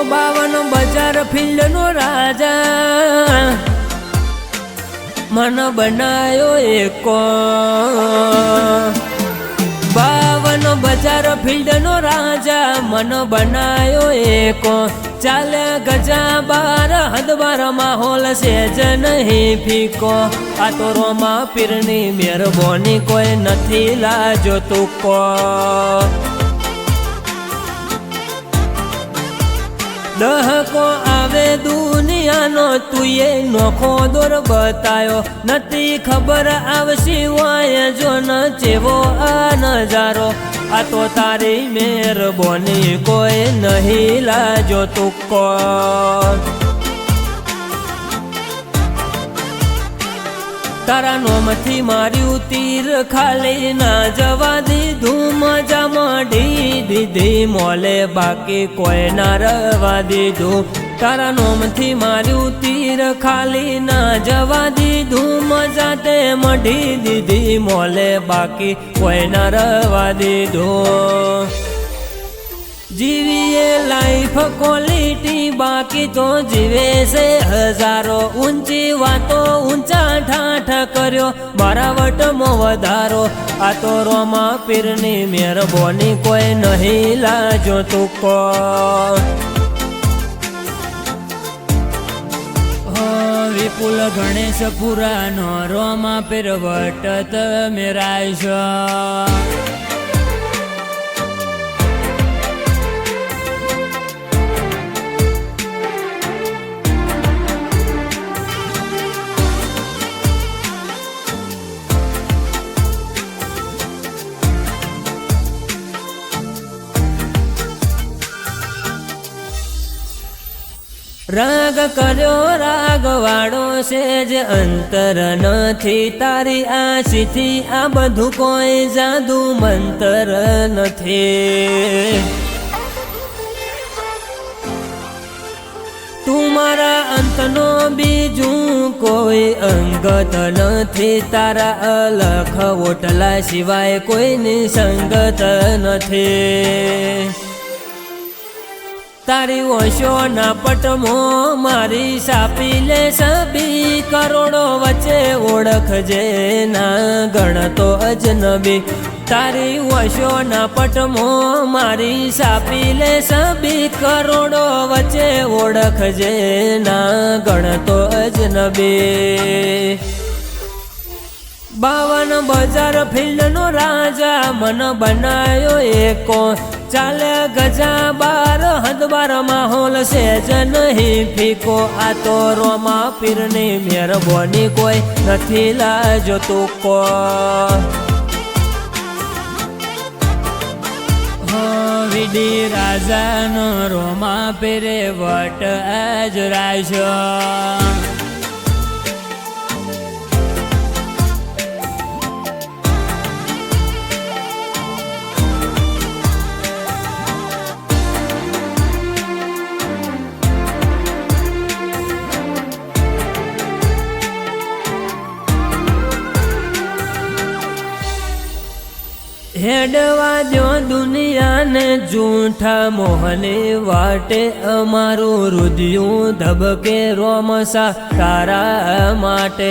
52 બજાર ફિલ્ડ નો રાજા મન બનાયો એકો 52 બજાર ફિલ્ડ નો રાજા મન બનાયો એકો ચાલે ગજા બાર હદબાર માહોલ સેજ નહીં ફીકો આ તો રોમા પીરની મહેરબાની કોઈ નથી લાજો તુકો દહકો આવે દુનિયાનો તુંએ નોખો દોર બતાયો નથી ખબર આવશે વાય જો ન ચેવો આ નજારો આ તો તારી મહેરબાની કોઈ નહીં લાજો તુકો તારા નોમથી માર્યું તીર ખાલી ના જવા દીધું મજા મઢી દીધી મોલે બાકી કોઈ ના રવા દીધું તારા નોમથી માર્યું તીર ખાલી ના જવા દીધું મજા તે મઢી દીધી મોલે બાકી કોઈ ના રવા દીધું જીવીએ લાઈફ ક્વોલિટી બાકી તો જીવે છે હજારો ઊંચી વાતો ઊંચા ઠાઠ કર્યો મારા વટમાં વધારો આ તો રોમા પીરની મહેરબાની કોઈ નહીં લાજો તુકો વિપુલ ગણેશ પુરાનો રોમા પીર વટ તમે રાયશો રાગ કર્યો રાગવાળો છે જે અંતર નથી તારી આશીથી આ બધું કોઈ જાદુ મંતર નથી તું મારા અંતનો બીજું કોઈ અંગત નથી તારા અલખ ઓટલા સિવાય કોઈની સંગત નથી તારી ઓશો ના પટમો મારી સાપી લે સબી કરોડો વચ્ચે ઓળખજે ના ગણતો અજનબી તારી ઓશો ના પટમો મારી સાપી લે સબી કરોડો વચ્ચે ઓળખજે ના ગણતો અજનબી 52 બજાર ફિલ્ડ નો રાજા મન બનાયો એકો ચાલે ગજા બાર હદબાર માહોલ સેજ નહીં ફીકો આ તો રોમા પીરની મહેરબાની કોઈ નથી લાજો તુકો વિડી રાજાનો રોમા પીરે વટ આજ રાયશો હેડવા દો દુનિયાને જૂઠા મોહને વાટે અમારું રુધિયું ધબકે રોમસા તારા માટે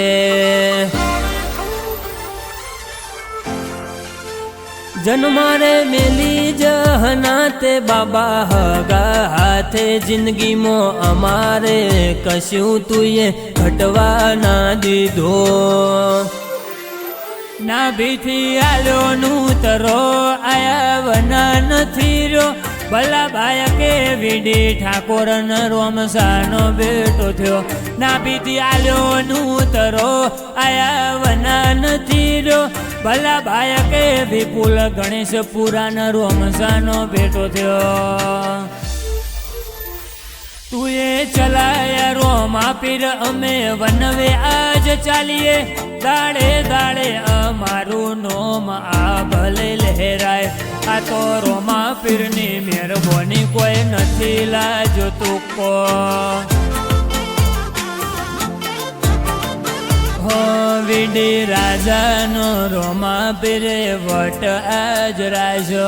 જન્મારે મેલી જહનાતે બાબા હગા હાથે જિંદગીમાં અમારે કશું તુંએ ઘટવા ના દીધો નાભીથી આલ્યો નૂતરો આયા વના નથી રહ્યો ભલા ભાઈ કે વીડી ઠાકોર ન રોમસાનો બેટો થયો નાભીથી આલ્યો નૂતરો આયા વના નથી રહ્યો ભલા ભાઈ કે વિપુલ ગણેશ પુરાણ રોમસાનો બેટો થયો તુએ ચલાયા રોમા પીર અમે વનવે આજ ચાલીએ દાડે દાડે અમારું નોમ આ ભલે લહેરાય આ તો રોમા પીરની મહેરબાની કોઈ નથી લાજો તુકો હો વિડી રાજાનો રોમા પીરે વટ આજ રાજો